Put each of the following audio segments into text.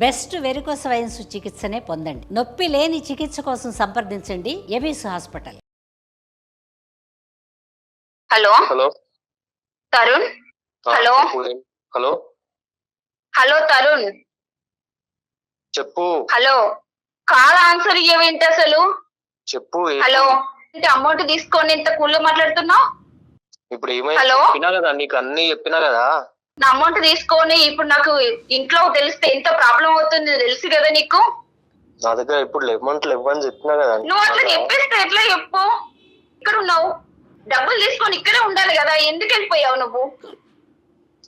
Best varicose wines చికిత్సనే పొందండి. నొప్పి లేని చికిత్స కోసం సంప్రదించండి ఎబిస్ hospital. Hello hello Tarun. Hello hello hello Tarun. చెప్పు. హలో కాల్ ఆన్సర్ ఇయ్యవేంటి అసలు? చెప్పు. హలో అమౌంట్ తీసుకొని ఇంత కూల్ మాట్లాడుతున్నావు? ఇప్పుడు ఏమైంది? చెప్పినా కదా, నీకు అన్ని చెప్పినా కదా. నా అమౌంట్ తీసుకొని ఇప్పుడు నాకు ఇంట్లో తెలిస్తే ఎంత ప్రాబ్లం అవుతుంది తెలుసు కదా నీకు. నా దగ్గర ఇప్పుడు అమౌంట్ ఇవ్వని చెప్పినా కదా. నువ్వు అట్లా చెప్పేస్తే ఎట్లా చెప్పు? ఇక్కడ ఉన్నావు, డబ్బులు తీసుకొని ఇక్కడే ఉండాలి కదా, ఎందుకు వెళ్ళిపోయావు నువ్వు?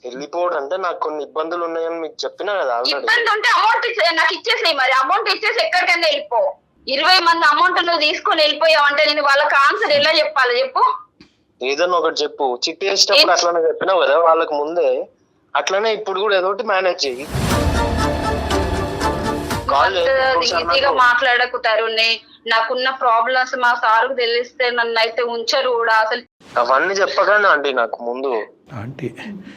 వెళ్ళిపోవడం అంటే నాకు కొన్ని ఇబ్బందులు ఉన్నాయని మీకు చెప్పినా కదా. ఇబ్బంది ఉంటే అమౌంట్ నాకు ఇచ్చేసేయి, మరి అమౌంట్ ఇచ్చేసి ఎక్కడికైనా వెళ్ళిపో. 20 మంది అమౌంట్ నువ్వు తీసుకొని వెళ్ళిపోయావు అంటే నేను వాళ్ళకి ఆన్సర్ ఎలా చెప్పాలి చెప్పు? ఏదన్నా ఒకటి చెప్పు. చిట్టి వేసేటప్పుడు అట్లానే చెప్పినావు కదా వాళ్ళకి ముందే, అట్లానే ఇప్పుడు కూడా ఏదో ఒకటి మేనేజ్ చెయ్యి. ఈజీగా మాట్లాడకు తరుణ్. నాకున్న ప్రాబ్లమ్స్ మా సార్కు తెలిస్తే నన్ను అయితే ఉంచరు కూడా అసలు. అవన్నీ చెప్పగానే ఆంటీ నాకు ముందు.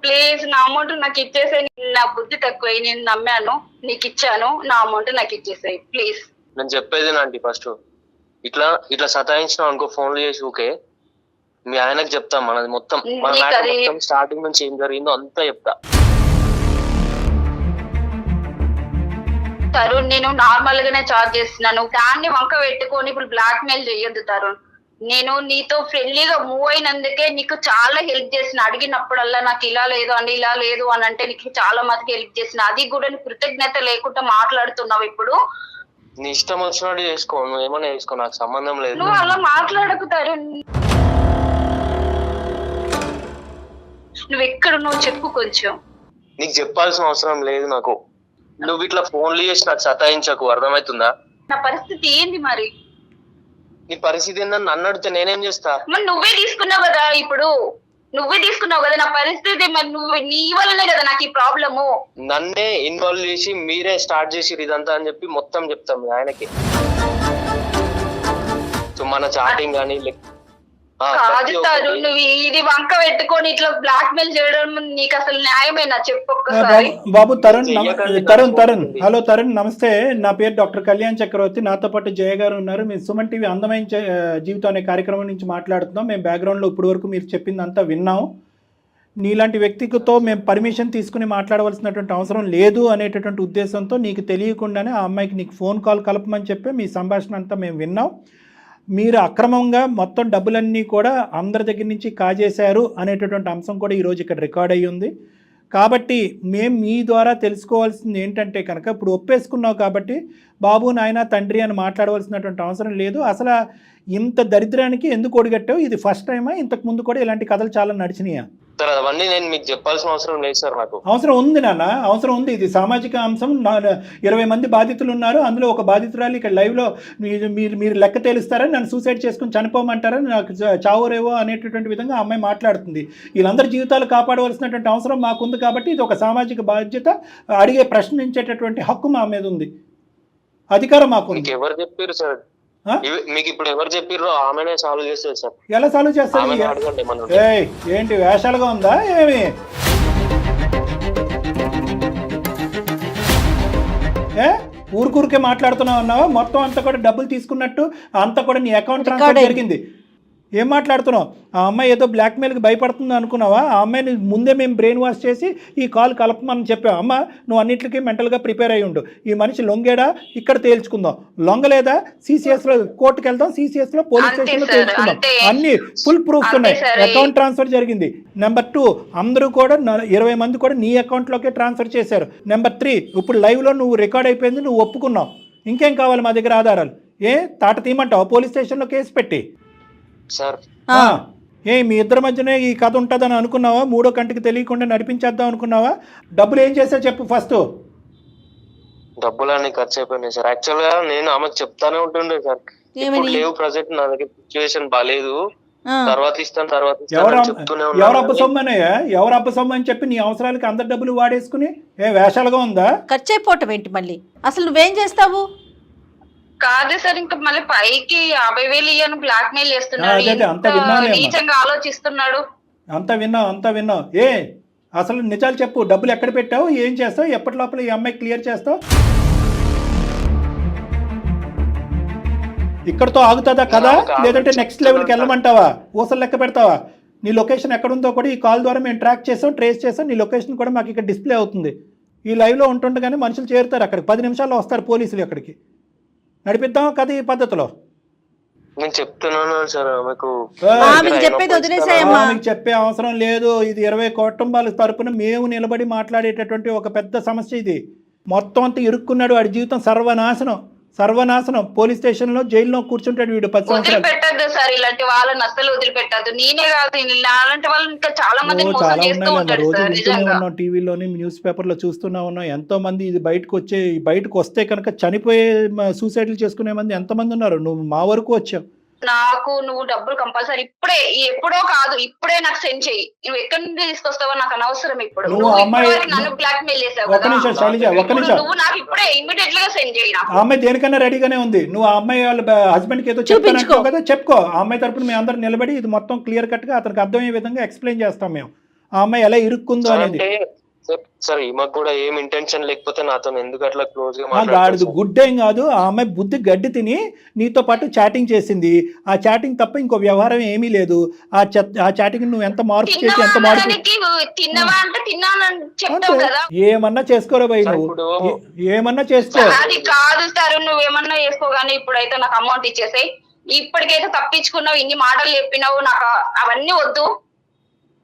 ప్లీజ్ నా అమౌంట్ నాకు ఇచ్చేసే. నా బుద్ధి తక్కువ, నేను నమ్మాను, నీకు ఇచ్చాను, నా అమౌంట్ నాకు ఇచ్చేసాయి ప్లీజ్. నేను చెప్పేది ఆంటీ, ఫస్ట్ ఇట్లా సతాయించినావు అనుకో ఫోన్లు చేసి ఊకే, మీ ఆయనకు చెప్తాం మనది మొత్తం, స్టార్టింగ్ నుంచి ఏం జరిగిందో అంతా చెప్తా. తరుణ్ నేను నార్మల్ గానే చార్జ్ చేస్తున్నాను, దాన్ని వంక పెట్టుకొని ఇప్పుడు బ్లాక్ మెయిల్ చెయ్యొద్దు తరుణ్. నేను నీతో ఫ్రెండ్లీగా మూవ్ అయినందుకే నీకు చాలా హెల్ప్ చేసిన. అడిగినప్పుడల్లా నాకు ఇలా లేదు అని ఇలా లేదు అని అంటే నీకు చాలా మందికి హెల్ప్ చేసిన, అది కూడా కృతజ్ఞత లేకుండా మాట్లాడుతున్నావు ఇప్పుడు. నీ ఇష్టం వచ్చినట్టు చేసుకో, నువ్వు ఏమైనా చేసుకో, నాకు సంబంధం లేదు. నువ్వు అలా మాట్లాడకు తరుణ్. నువ్వు ఎక్కడున్నావు చెప్పు కొంచెం. నీకు చెప్పాల్సిన అవసరం లేదు నాకు. నువ్వు ఇట్లా ఫోన్లు చేసి నాకు సతాయించకు, అర్థమవుతుందా? నా పరిస్థితి ఏంది మరి? నీ పరిస్థితి ఏందని నన్ను అడిగితే నేనేం చేస్తా? మరి నువ్వే తీసుకున్నావు కదా, ఇప్పుడు నువ్వే తీసుకున్నావు కదా నా పరిస్థితి. మరి నువ్వు నీ వల్లనే కదా నాకు ఈ ప్రాబ్లము. నన్నే ఇన్వాల్వ్ చేసి మీరే స్టార్ట్ చేసి ఇదంతా అని చెప్పి మొత్తం చెప్తాం ఆయనకి. సో మన చాటింగ్ కానీ కాదు తరుణ్, నువ్వు ఇది వంక పెట్టుకొని ఇట్లా బ్లాక్ మెయిల్ చేయడం నీకు అసలు న్యాయమేనా చెప్పు ఒక్కసారి. బాబు తరుణ్ హలో తరుణ్, నమస్తే. నా పేరు డాక్టర్ కళ్యాణ్ చక్రవర్తి, నాతో పాటు జయ గారు ఉన్నారు. మేము సుమన్ టీవీ అందమైన జీవితం అనే కార్యక్రమం నుంచి మాట్లాడుతున్నాం. మేము బ్యాక్గ్రౌండ్లో ఇప్పటి వరకు మీరు చెప్పిందంతా విన్నాం. నీలాంటి వ్యక్తితో మేము పర్మిషన్ తీసుకుని మాట్లాడవలసినటువంటి అవసరం లేదు అనేటటువంటి ఉద్దేశంతో నీకు తెలియకుండానే ఆ అమ్మాయికి నీకు ఫోన్ కాల్ కలపమని చెప్పి మీ సంభాషణ అంతా మేము విన్నాం. మీరు అక్రమంగా మొత్తం డబ్బులన్నీ కూడా అందరి దగ్గర నుంచి కాజేశారు అనేటటువంటి అంశం కూడా ఈరోజు ఇక్కడ రికార్డ్ అయ్యి ఉంది. కాబట్టి మేము మీ ద్వారా తెలుసుకోవాల్సింది ఏంటంటే కనుక, ఇప్పుడు ఒప్పేసుకున్నావు కాబట్టి బాబు నాయన తండ్రి అని మాట్లాడవలసినటువంటి అవసరం లేదు. అసలు ఇంత దరిద్రానికి ఎందుకు ఒడిగట్టావు? ఇది ఫస్ట్ టైమా? ఇంతకు ముందు కూడా ఇలాంటి కథలు చాలా నడిచినాయా? అవన్నీ నేను మీకు చెప్పాల్సిన అవసరం లేదు సార్. నాకు అవసరం ఉంది నాన్న, అవసరం ఉంది. ఇది సామాజిక అంశం. 20 మంది బాధితులు ఉన్నారు, అందులో ఒక బాధితురాలు ఇక్కడ లైవ్లో మీరు లెక్క తేలుస్తారని, నన్ను సూసైడ్ చేసుకుని చనిపోమంటారని, నాకు చావురేవో అనేటటువంటి విధంగా ఆ అమ్మాయి మాట్లాడుతుంది. వీళ్ళందరి జీవితాలు కాపాడవలసినటువంటి అవసరం మాకుంది. కాబట్టి ఇది ఒక సామాజిక బాధ్యత. అడిగే ప్రశ్నించేటటువంటి హక్కు మా మీద ఉంది, అధికారం మాకు. ఎవరు చెప్పారు సార్ మీకు? ఇప్పుడు ఎవరు చెప్పారో ఆమెనే సాల్వ్ చేస్తారు సార్. ఎలా సాల్వ్ చేస్తారు? ఏంటి వేషాలుగా ఉందా ఏమి? ఊరికే మాట్లాడుతున్నావు అన్నావా? మొత్తం అంతా కూడా డబ్బులు తీసుకున్నట్టు అంతా కూడా నీ అకౌంట్ ట్రాన్స్ఫర్ జరిగింది. ఏం మాట్లాడుతున్నావు? ఆ అమ్మాయి ఏదో బ్లాక్మెయిల్కి భయపడుతుంది అనుకున్నావా? ఆ అమ్మాయిని ముందే మేము బ్రెయిన్ వాష్ చేసి ఈ కాల్ కలపమని చెప్పాం. అమ్మ నువ్వు అన్నింటికి మెంటల్గా ప్రిపేర్ అయ్యి ఉండు. ఈ మనిషి లొంగేడా ఇక్కడ తేల్చుకుందాం, లొంగలేదా సిసిఎస్లో కోర్టుకు వెళ్దాం, సిసిఎస్లో పోలీస్ స్టేషన్లో తేల్చుకుందాం. అన్ని ఫుల్ ప్రూఫ్స్ ఉన్నాయి. అకౌంట్ ట్రాన్స్ఫర్ జరిగింది. నెంబర్ 2, అందరూ కూడా 20 మంది కూడా నీ అకౌంట్లోకే ట్రాన్స్ఫర్ చేశారు. నెంబర్ 3, ఇప్పుడు లైవ్లో నువ్వు రికార్డ్ అయిపోయింది, నువ్వు ఒప్పుకున్నావు. ఇంకేం కావాలి మా దగ్గర ఆధారాలు? తాట తీయమంటావు? పోలీస్ స్టేషన్లో కేసు పెట్టి సార్. మీ ఇద్దరి మధ్యనే ఈ కథ ఉంటుందని అనుకున్నావా? మూడో కంటికి తెలియకుండా నడిపించేద్దాం అనుకున్నావా? డబ్బులు ఏం చేసా చెప్పు ఫస్ట్. డబ్బులన్నీ ఖర్చు అయిపోయినాయి సార్. యాక్చువల్ గా నేను ఆమెకు చెప్తానే ఉంటుండే సార్, లేవు ప్రజెంట్ నా దగ్గర సిచ్యువేషన్ బాగాలేదు, తర్వాత ఇస్తాను ఎవరు అబ్బ సొమ్మనయ్యా? ఎవరు అబ్బ సొమ్ము అని చెప్పి నీ అవసరాలకి అందరి డబ్బులు వాడేసుకుని వేషాలుగా ఉందా? ఖర్చు అయిపోవటం ఏంటి మళ్ళీ? అసలు నువ్వేం చేస్తావు? కాదు సార్, ఇంకా మళ్ళీ పైకి 50,000 ఇయ్యను బ్లాక్ మెయిల్ చేస్తున్నాడు, నీచంగా ఆలోచిస్తున్నాడు. అంతా విన్నావు. అసలు నిజాలు చెప్పు, డబ్బులు ఎక్కడ పెట్టావు, ఏం చేస్తావు, ఎప్పటి లోపల ఈ అమ్మాయి క్లియర్ చేస్తావు? ఇక్కడతో ఆగుతుందా కదా, లేదంటే నెక్స్ట్ లెవెల్కి వెళ్ళమంటావా, ఊసలు లెక్క పెడతావా? నీ లొకేషన్ ఎక్కడుందో కూడా ఈ కాల్ ద్వారా మేము ట్రాక్ చేసాం, ట్రేస్ చేసాం, నీ లొకేషన్ కూడా మాకు ఇక్కడ డిస్ప్లే అవుతుంది. ఈ లైవ్లో ఉంటుండగానే మనుషులు చేరుతారు అక్కడికి, 10 నిమిషాల్లో వస్తారు పోలీసులు అక్కడికి. నడిపిద్దాం కదా ఈ పద్ధతిలో. నేను చెప్తున్నాను సార్ మీకు చెప్పేది వదిలేసాయమ్మా. మీకు చెప్పే అవసరం లేదు. ఇది 20 కుటుంబాల తరపున మేము నిలబడి మాట్లాడేటటువంటి ఒక పెద్ద సమస్య ఇది. మొత్తం అంతా ఇరుక్కున్నాడు, వాడి జీవితం సర్వనాశనం. పోలీస్ స్టేషన్ లో జైల్లో కూర్చుంటాడు వీడు 10 సంవత్సరాలు. వదిలిపెట్టద్దు సార్, ఇలాంటి వాళ్ళని అస్సలు వదిలిపెట్టద్దు. నేనే కాదు, అలాంటి వాళ్ళు ఇంకా చాలా మంది చాలా ఉన్నాయి. రోజు వింటూనే ఉన్నాం, టీవీలోని న్యూస్ పేపర్ లో చూస్తూనే ఉన్నాం. ఎంతో మంది ఇది బయటకు వస్తే కనుక చనిపోయే సూసైడ్లు చేసుకునే మంది ఎంతమంది ఉన్నారు. నువ్వు మా వరకు వచ్చావు. నాకు నువ్వు డబ్బులు కంపల్సరీ ఎప్పుడో కాదు, ఇప్పుడే నాకు సెండ్ చెయ్యి. నువ్వు ఎక్కడి నుంచి తీసుకొస్తావో నాకు అనవసరం. ఇప్పుడు నువ్వు అమ్మాయి నన్ను బ్లాక్ మెయిల్ చేసావు ఒక నిమిషం శైలజ, ఒక నిమిషం. నువ్వు నాకు ఇప్పుడే ఇమీడియట్ గా సెండ్ చేయి. ఆ అమ్మాయి దేనికన్నా రెడీగానే ఉంది. నువ్వు ఆ అమ్మాయి వాళ్ళ హస్బెండ్ కి ఏదో చెప్తానంటావు కదా, చెప్పుకో. ఆ అమ్మాయి తరపున మేము అందరం నిలబడి ఇది మొత్తం క్లియర్ కట్ గా అతనికి అర్థమయ్యే విధంగా ఎక్స్ప్లెయిన్ చేస్తాం మేము, ఆ అమ్మాయి ఎలా ఇరుక్కుందో అనేది. సార్ ఈమెకు కూడా ఏం ఇంటెన్షన్ లేకపోతే నాతో ఎందుకు అట్లా క్లోజ్ గా గాడిది గుడ్ ఏం కాదు. ఆ అమ్మాయి బుద్ధి గడ్డి తిని నీతో పాటు చాటింగ్ చేసింది. ఆ చాటింగ్ తప్ప ఇంకో వ్యవహారం ఏమీ లేదు. ఆ చాటింగ్ నువ్వు ఎంత మార్పు చేసి ఎంత మార్పు ఏమన్నా చేసుకోరా భయ్, నువ్వు ఏమన్నా చేసుకో. అది కాదు సార్, నువ్వేమన్నా చేసుకోగానే ఇప్పుడైతే నాకు అమౌంట్ ఇచ్చేసాయి. ఇప్పటికైతే తప్పించుకున్నావు, ఇన్ని మాటలు చెప్పినావు, నాకు అవన్నీ వద్దు.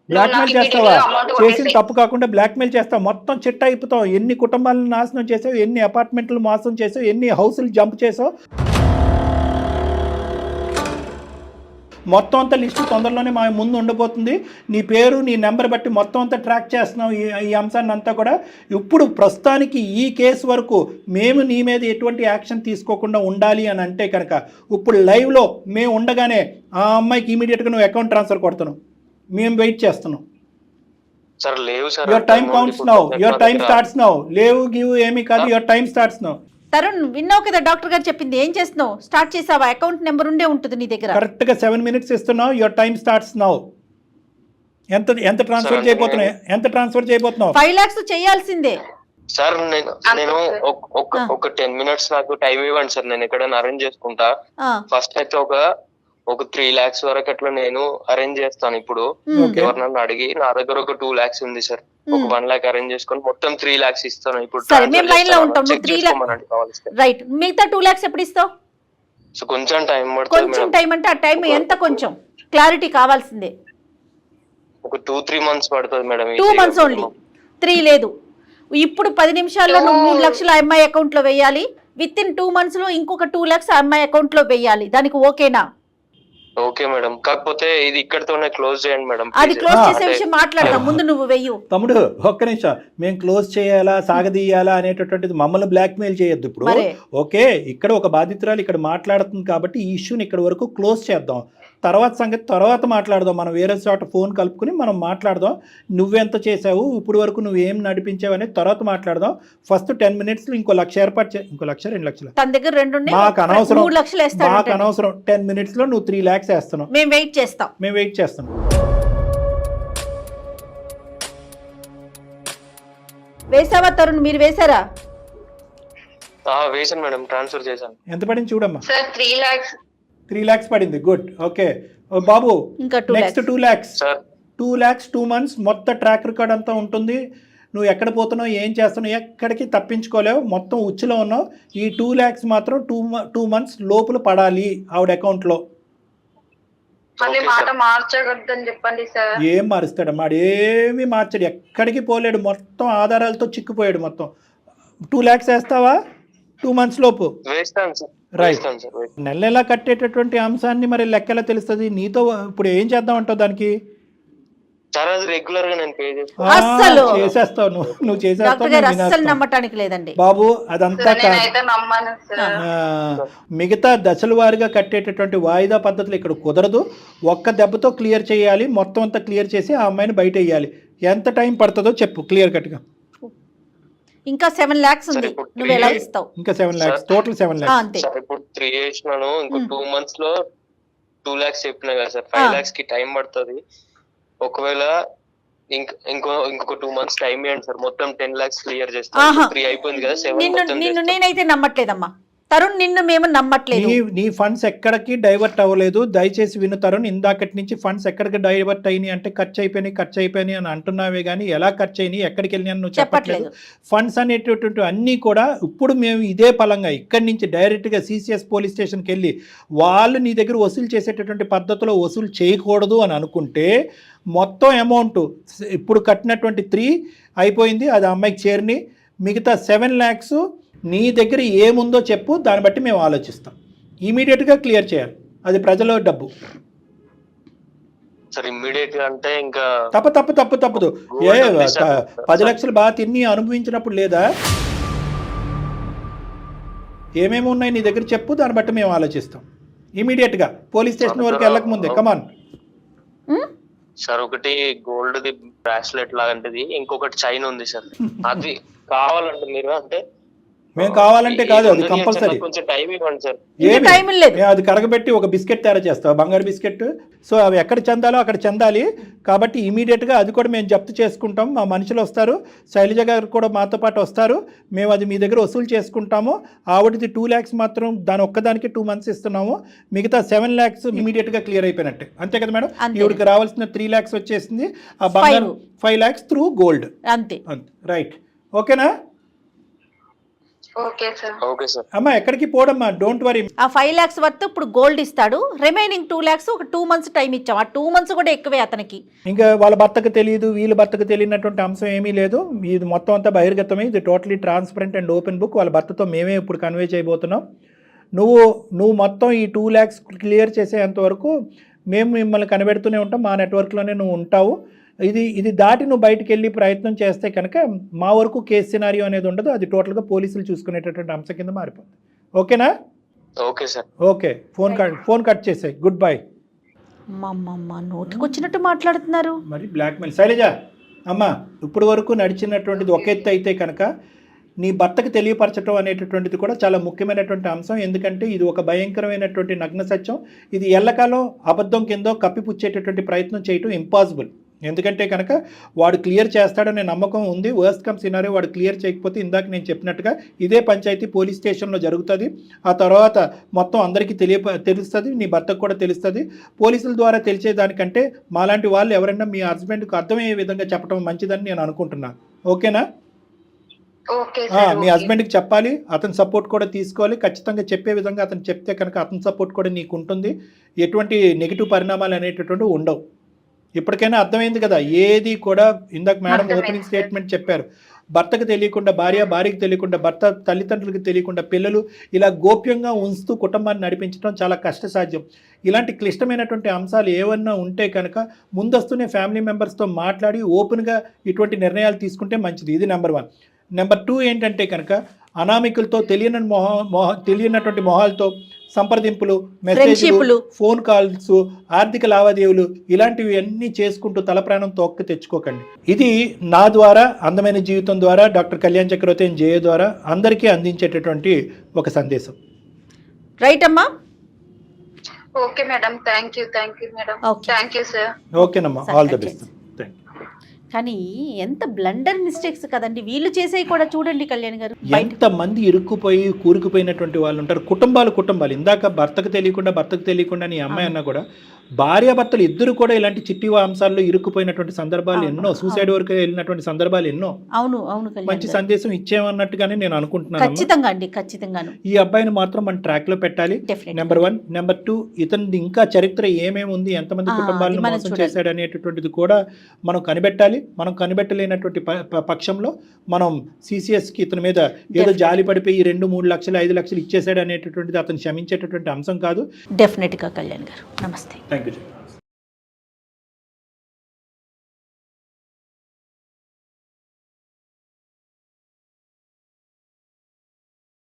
బ్లాక్మెయిల్ చేస్తావా? చేసిన తప్పు కాకుండా బ్లాక్మెయిల్ చేస్తావు, మొత్తం చిట్ట అయిపోతావు. ఎన్ని కుటుంబాలను నాశనం చేసావు, ఎన్ని అపార్ట్మెంట్లు మోసం చేసావు, ఎన్ని హౌసులు జంప్ చేసావు, మొత్తం అంతా లిస్టు తొందరలోనే మా ముందు ఉండబోతుంది. నీ పేరు, నీ నెంబర్ బట్టి మొత్తం అంతా ట్రాక్ చేస్తున్నావు ఈ అంశాన్ని అంతా కూడా. ఇప్పుడు ప్రస్తుతానికి ఈ కేసు వరకు మేము నీ మీద ఎటువంటి యాక్షన్ తీసుకోకుండా ఉండాలి అని అంటే కనుక ఇప్పుడు లైవ్లో మేము ఉండగానే ఆ అమ్మాయికి ఇమీడియట్గా నువ్వు అకౌంట్ ట్రాన్స్ఫర్ కొడుతున్నావు. మేము వెయిట్ చేస్తున్నాం. సార్ లేవు sir, your time counts now, your time starts now. లేవు గివ్ ఏమీ కాదు, your time starts now. Tarun, విన్నావు కదా డాక్టర్ గారు చెప్పింది, ఏం చేస్తున్నావు? స్టార్ట్ చేసావా? అకౌంట్ నెంబర్ ఉండే ఉంటుంది నీ దగ్గర. కరెక్ట్ గా 7 minutes ఇస్తున్నావు. Your time starts now. ఎంత ట్రాన్స్ఫర్ చేయబోతున్నావు? 5 lakhs చేయాల్సిందే సార్. నేను ఒక 10 minutes నాకు టైం ఇవ్వండి సార్, నేను ఎక్కడైనా అరేంజ్ చేసుకుంటా. ఫస్ట్ అయితే ఒక 3 lakhs వరకు అట్లా నేను అరేంజ్ చేస్తాను. ఇప్పుడు ఎవరినన్నా అడిగి, నా దగ్గర ఒక 2 lakhs ఉంది సార్, ఒక 1 lakh అరేంజ్ చేసుకొని మొత్తం 3 lakhs ఇస్తాను. ఇప్పుడు రైట్, మిగతా 2 lakhs ఎప్పుడు ఇస్తావు? సో కొంచెం టైం పడుతుంది. కొంచెం టైం అంటే ఆ టైం ఎంత? కొంచెం క్లారిటీ కావాల్సిందే. ఒక 2-3 months పడుతుంది మేడం. 2 months ఓన్లీ, 3 లేదు. ఇప్పుడు 10 నిమిషాల్లో నువ్వు 3 లక్షలు అమ్మాయి అకౌంట్ లో వేయాలి. విత్ ఇన్ 2 months లో ఇంకొక 2 lakhs అమ్మాయి అకౌంట్ లో వేయాలి. దానికి ఓకేనా? ఓకే మేడం, కాకపోతే ఇది ఇక్కడతోనే క్లోజ్ చేయండి మేడం. అది క్లోజ్ చేసే విషయం మాట్లాడదాం, ముందు నువ్వు వెయ్యు. తమ్ముడు ఒక్క నిమిషం, మేము క్లోజ్ చేయాలా సాగదీయాలా అనేటటువంటిది మమ్మల్ని బ్లాక్మెయిల్ చేయొద్దు. ఇప్పుడు ఓకే, ఇక్కడ ఒక బాధితురాలు ఇక్కడ మాట్లాడుతుంది కాబట్టి ఈ ఇష్యూని ఇక్కడ వరకు క్లోజ్ చేద్దాం. తర్వాత సంగతి తర్వాత మాట్లాడదాం. మనం వేరే చోట ఫోన్ కలుపుకుని మనం మాట్లాడదాం. నువ్వెంత చేసావు, ఇప్పుడు వరకు నువ్వేం నడిపించావు అనేది తర్వాత మాట్లాడదాం. ఫస్ట్ 10 minutes లో ఇంకో 1 lakh ఏర్పాటు చేయి. ఇంకో 1 2 లక్షలు తన దగ్గర 2 ఉన్నాయి, మాకు అనవసరం. 3 లక్షలు వేస్తాడు. మాకు అనవసరం. 10 minutes లో నువ్వు 3 lakhs వేస్తున్నావు. మేము వెయిట్ చేస్తాం. వేసావా తరుణ్? మీరు వేసారా? వేసాను మేడం, ట్రాన్స్ఫర్ చేశాను. ఎంత పడింది చూడమ్మా? Sir 3 lakhs. 3 lakhs పడింది. గుడ్. ఓకే బాబు, ఇంకా next 2 lakhs. Sir 2 lakhs 2 months మొత్తం ట్రాక్ రికార్డ్ అంతా ఉంటుంది. నువ్వు ఎక్కడ పోతున్నావు, ఏం చేస్తున్నావు, ఎక్కడికి తప్పించుకోలేవు. మొత్తం ఉచ్చులో ఉన్నావు. ఈ 2 lakhs మాత్రం 2 months లోపల పడాలి ఆవిడ అకౌంట్లో. మళ్ళీ మాట మార్చగద్దని చెప్పండి సార్. ఏం మారుస్తాడమ్మా? ఏమీ మార్చాడు, ఎక్కడికి పోలేడు. మొత్తం ఆధారాలతో చిక్కుపోయాడు. మొత్తం 2 lakhs వేస్తావా 2 months లోపు? వేస్తాను సార్. రైట్. నెల కట్టేటటువంటి అంశాన్ని మరి లెక్కలా తెలుస్తుంది. నీతో ఇప్పుడు ఏం చేద్దాం అంటావు దానికి? సార్ అది రెగ్యులర్ గా నేను పే అస్సలు చేసేస్తావు. నువ్వు చేసేస్తావు, నమ్మటానికి లేదండి బాబు. అదంతా మిగతా దశల వారీగా కట్టేటటువంటి వాయిదా పద్ధతులు ఇక్కడ కుదరదు. ఒక్క దెబ్బతో క్లియర్ చేయాలి. మొత్తం అంతా క్లియర్ చేసి ఆ అమ్మాయిని బయట వేయాలి. ఎంత టైం పడుతుందో చెప్పు క్లియర్ కట్ గా. ఇంకా 7 lakhs ఉంది, నువ్వు ఎలా ఇస్తావు? ఇంకా 7 lakhs, టోటల్ 7 lakhs. అంతే. ఇప్పుడు 3 చేసినాను, ఇంకో 2 months లో 2 lakhs చెప్పినా కదా సార్. 5 lakhs కి టైం పడుతుంది. ఒకవేళ ఇంకొక 2 months టైం ఇవ్వండి సార్, మొత్తం 10 lakhs క్లియర్ ఆహా. చేస్తాను. 3 అయిపోయింది కదా, 7 మొత్తం నిన్ను చేస్తాను. నేనైతే నమ్మట్లేదమ్మా తరుణ్, నిన్ను మేము నమ్మట్లేదు. నీ ఫండ్స్ ఎక్కడికి డైవర్ట్ అవ్వలేదు. దయచేసి విను తరుణ్, ఇందాకటి నుంచి ఫండ్స్ ఎక్కడికి డైవర్ట్ అయినాయి అంటే ఖర్చు అయిపోయినాయి అని అంటున్నావే కానీ ఎలా ఖర్చు అయినాయి, ఎక్కడికి వెళ్ళినాయి నువ్వు చెప్పట్లేదు. ఫండ్స్ అనేటటువంటి అన్నీ కూడా ఇప్పుడు మేము ఇదే పలంగా ఇక్కడి నుంచి డైరెక్ట్గా సిసిఎస్ పోలీస్ స్టేషన్కి వెళ్ళి వాళ్ళు నీ దగ్గర వసూలు చేసేటటువంటి పద్ధతిలో వసూలు చేయకూడదు అని అనుకుంటే మొత్తం అమౌంట్ ఇప్పుడు కట్టినటువంటి 3 అయిపోయింది, అది అమ్మాయికి చేరిని. మిగతా 7 lakhs నీ దగ్గర ఏముందో చెప్పు, దాన్ని బట్టి మేము ఆలోచిస్తాం. ఇమీడియట్గా క్లియర్ చేయాలి, అది ప్రజల డబ్బు. సార్ ఇమ్మీడియట్ గా అంటే ఇంకా తప్పదు. 10 లక్షలు బాగా తిని అనుభవించినప్పుడు లేదా? ఏమేమి ఉన్నాయి నీ దగ్గర చెప్పు, దాన్ని బట్టి మేము ఆలోచిస్తాం. ఇమీడియట్గా పోలీస్ స్టేషన్ వరకు వెళ్ళక ముందే కమాన్. సార్ ఒకటి గోల్డ్ ది బ్రాస్లెట్ లాంటిది, ఇంకొకటి చైన్ ఉంది సార్, అది కావాలంటే మీరు అంటే మేము కావాలంటే కాదు, అది కంపల్సరీ. కొంచెం టైం ఇవ్వండి సార్. టైం లేదు, అది కరగబెట్టి ఒక బిస్కెట్ తయారు చేస్తావు, బంగారు బిస్కెట్. సో అవి ఎక్కడ చెందాలో అక్కడ చెందాలి కాబట్టి ఇమీడియట్గా అది కూడా మేము జప్తు చేసుకుంటాం. మా మనుషులు వస్తారు, శైలజ గారు కూడా మాతో పాటు వస్తారు, మేము అది మీ దగ్గర వసూలు చేసుకుంటాము. ఆవిడది 2 lakhs మాత్రం దాని ఒక్కదానికి 2 months ఇస్తున్నాము. మిగతా 7 lakhs ఇమీడియట్గా క్లియర్ అయిపోయినట్టే, అంతే కదా మేడం? ఈవిడికి రావాల్సిన 3 lakhs వచ్చేసింది, ఆ బంగారు 5 lakhs త్రూ గోల్డ్. అంతే, రైట్, ఓకేనా? Okay sir. అమ్మా ఎక్కడికి పోడమ్మా, డోంట్ వరీ. ఆ 5 lakhs వర్త్ ఇప్పుడు గోల్డ్ ఇస్తాడు, రిమైనింగ్ 2 lakhs ఒక 2 months టైం ఇచ్చాం. ఆ 2 months కూడా ఎక్కువే అతనికి. ఇంకా వాళ్ళ భర్తకు తెలియదు, వీళ్ళ భర్తకు తెలియనటువంటి అంశం ఏమీ లేదు. ఇది మొత్తం అంతా బహిర్గతమే, ఇది totally transparent and open book. వాళ్ళ భర్తతో మేమే ఇప్పుడు కన్వే చేయబోతున్నాం. నువ్వు మొత్తం ఈ 2 lakhs క్లియర్ చేసేంత వరకు మేము మిమ్మల్ని కనిపెడుతూనే ఉంటాం, మా నెట్వర్క్లోనే నువ్వు ఉంటావు. ఇది దాటి నువ్వు బయటికి వెళ్ళి ప్రయత్నం చేస్తే కనుక మా వరకు కేసు సినారియో అనేది ఉండదు, అది టోటల్గా పోలీసులు చూసుకునేటటువంటి అంశం కింద మారిపోతుంది. ఓకేనా? Okay sir. Okay, phone cut చేసాయి. Goodbye. అమ్మమ్మ నోటికొచ్చినట్టు మాట్లాడుతున్నారు. మరి బ్లాక్మెయిల్. శైలజ అమ్మ, ఇప్పుడు వరకు నడిచినటువంటిది ఒక ఎత్తు అయితే కనుక నీ భర్తకు తెలియపరచడం అనేటటువంటిది కూడా చాలా ముఖ్యమైనటువంటి అంశం. ఎందుకంటే ఇది ఒక భయంకరమైనటువంటి నగ్న సత్యం. ఇది ఎల్లకాలం అబద్ధం కిందో కప్పిపుచ్చేటటువంటి ప్రయత్నం చేయటం ఇంపాసిబుల్. ఎందుకంటే కనుక వాడు క్లియర్ చేస్తాడనే నమ్మకం ఉంది. వర్స్ట్ కమ్ సినారియో వాడు క్లియర్ చేయకపోతే ఇందాక నేను చెప్పినట్టుగా ఇదే పంచాయతీ పోలీస్ స్టేషన్లో జరుగుతుంది. ఆ తర్వాత మొత్తం అందరికీ తెలుస్తుంది, నీ భర్తకు కూడా తెలుస్తుంది. పోలీసుల ద్వారా తెలిసేదానికంటే మాలాంటి వాళ్ళు ఎవరైనా మీ హస్బెండ్కి అర్థమయ్యే విధంగా చెప్పడం మంచిదని నేను అనుకుంటున్నాను. ఓకేనా? మీ హస్బెండ్కి చెప్పాలి, అతని సపోర్ట్ కూడా తీసుకోవాలి. ఖచ్చితంగా చెప్పే విధంగా అతను చెప్తే కనుక అతని సపోర్ట్ కూడా నీకు ఉంటుంది. ఎటువంటి నెగిటివ్ పరిణామాలు అనేటటువంటి ఉండవు. ఇప్పటికైనా అర్థమైంది కదా, ఏది కూడా ఇందాక మేడం ఓపెనింగ్ స్టేట్మెంట్ చెప్పారు, భర్తకు తెలియకుండా భార్యకి తెలియకుండా, భర్త తల్లిదండ్రులకు తెలియకుండా పిల్లలు ఇలా గోప్యంగా ఉంచుతూ కుటుంబాన్ని నడిపించడం చాలా కష్టసాధ్యం. ఇలాంటి క్లిష్టమైనటువంటి అంశాలు ఏమన్నా ఉంటే కనుక ముందస్తునే ఫ్యామిలీ మెంబర్స్తో మాట్లాడి ఓపెన్గా ఇటువంటి నిర్ణయాలు తీసుకుంటే మంచిది. ఇది నెంబర్ 1. నెంబర్ 2 ఏంటంటే కనుక అనామికులతో తెలియనటువంటి మొహాలతో సంప్రదింపులు, మెసేజ్లు, ఫోన్ కాల్స్, ఆర్థిక లావాదేవీలు ఇలాంటివి అన్నీ చేసుకుంటూ తల ప్రాణం తోక్కి తెచ్చుకోకండి. ఇది నా ద్వారా, అందమైన జీవితం ద్వారా, డాక్టర్ కళ్యాణ్ చక్రవర్తి జయ ద్వారా అందరికీ అందించేటటువంటి ఒక సందేశం. రైట్ అమ్మా? Okay madam, thank you madam, thank you sir. ఓకేనమ్మా, ఆల్ ది బెస్ట్. కానీ ఎంత బ్లండర్ మిస్టేక్స్ కదండి వీళ్ళు చేసేవి కూడా. చూడండి కళ్యాణ్ గారు, ఎంతమంది ఇరుక్కుపోయి కూరుకుపోయినటువంటి వాళ్ళు ఉంటారు. కుటుంబాలు ఇందాక భర్తకు తెలియకుండా నీ అమ్మాయి అన్నా కూడా భార్యాభర్తలు ఇద్దరు కూడా ఇలాంటి చిట్టి అంశాల్లో ఇరుక్కుపోయినటువంటి సందర్భాలు ఎన్నో, సూసైడ్ వరకు వెళ్ళినటువంటి సందర్భాలు ఎన్నో. అవును, మంచి సందేశం ఇచ్చేమన్నట్టుగానే నేను అనుకుంటున్నాను. ఖచ్చితంగాను ఈ అబ్బాయిని మాత్రం మన ట్రాక్ లో పెట్టాలి. నెంబర్ 1. నెంబర్ 2, ఇతని ఇంకా చరిత్ర ఏమేమి ఉంది, ఎంతమంది కుటుంబాలను మోసం చేశాడు అనేటటువంటిది కూడా మనం కనిపెట్టాలి. మనం కనిపెట్టలేనటువంటి పక్షంలో మనం సిసిఎస్కి ఇతని మీద ఏదో జాలి పడిపోయి 2-3 లక్షలు 5 లక్షలు ఇచ్చేసాడు అనేటటువంటిది అతను క్షమించేటటువంటి అంశం కాదు. డెఫినెట్గా కళ్యాణ్ గారు, నమస్తే. Thank you.